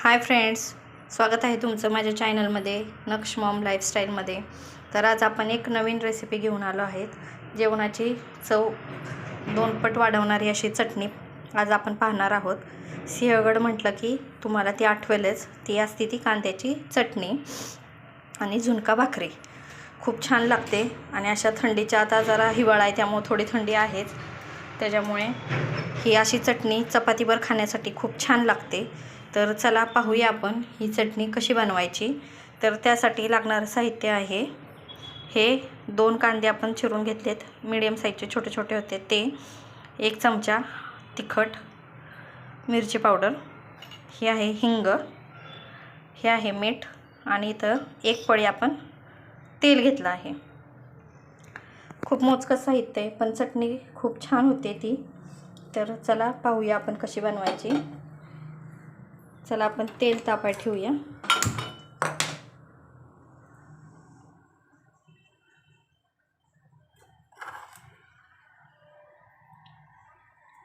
Hi friends, स्वागत आहे तुमचं माझ्या चॅनलमध्ये नक्ष मॉम लाईफस्टाईलमध्ये। तर आज आपण एक नवीन रेसिपी घेऊन आलो आहेत। जेवणाची चव दोनपट वाढवणारी अशी चटणी आज आपण पाहणार आहोत। सिंहगड म्हटलं की तुम्हाला ती आठवेलच, ती असते ती कांद्याची चटणी आणि झुणका भाकरी। खूप छान लागते आणि अशा थंडीच्या, आता जरा हिवाळा आहे त्यामुळे थोडी थंडी आहेच, त्याच्यामुळे ही अशी चटणी चपातीवर खाण्यासाठी खूप छान लागते। तर चला पाहूया आपण ही चटणी कशी बनवायची। तर त्यासाठी लागणारं साहित्य आहे हे 2 कांदे आपण चिरून घेतलेत, मीडियम साईजचे छोटे छोटे होते ते, 1 चमचा तिखट, मिरची पावडर, ही आहे हिंग, हे आहे मीठ आणि इथं 1 पळी आपण तेल घेतलं आहे। खूप मोजकं साहित्य आहे पण चटणी खूप छान होते ती। तर चला पाहूया आपण कशी बनवायची। चला आपण तेल तापायला ठेवूया।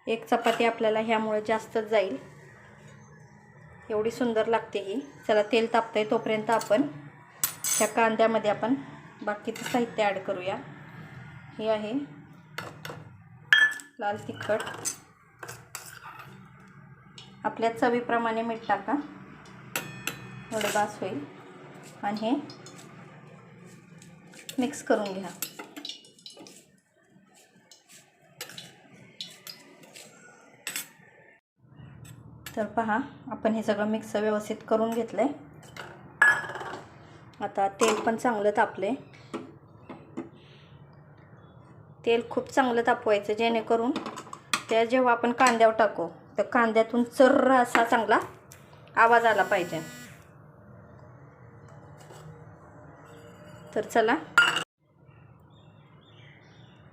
एक चपाती आपल्याला ह्यामुळे जास्तच जाईल, एवढी सुंदर लागते ही। चला तेल तापतंय तोपर्यंत आपण ह्या कांद्यामध्ये आपण बाकीचं साहित्य ॲड करूया। हे आहे लाल तिखट, आपल्या चवीप्रमाणे मीठ टाका, एवढे बास होईल आणि हे मिक्स करून घ्या। तर पहा, आपण हे सगळं मिक्स व्यवस्थित करून घेतलंय। आता तेल पण चांगलं तापले, तेल खूप चांगलं तापवायचं जेणेकरून त्या जेव्हा आपण कांद्यावर टाकू तर कांद्यातून चर्र असा चांगला आवाज आला पाहिजे। तर चला,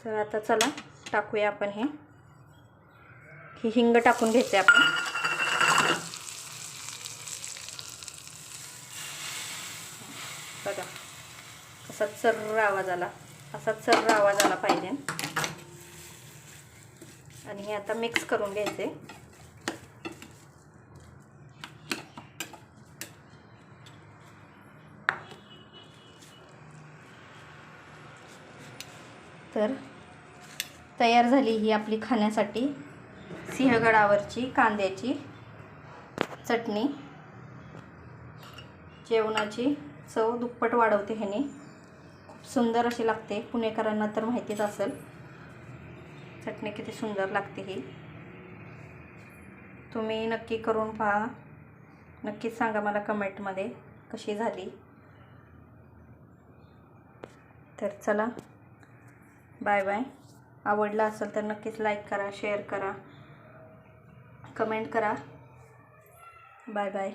तर आता चला टाकूया आपण ही हिंग टाकून घ्यायचे आपण। बघा कसा चर्र आवाज आला, असा चर्र आवाज आला पाहिजे आणि हे आता मिक्स करून घ्यायचे। तर तयार झाली ही आपली खाण्यासाठी सिंहगडावरची कांद्याची चटणी। जेवणाची चव दुप्पट वाढवते ह्याने, खूप सुंदर अशी लागते। पुणेकरांना तर माहितीच असेल चटणी किती सुंदर लागते ही। तुम्ही नक्की करून पहा, नक्कीच सांगा मला कमेंटमध्ये कशी झाली। तर चला बाय बाय। आवडला असेल तर नक्कीच लाईक करा, शेअर करा, कमेंट करा। Bye bye.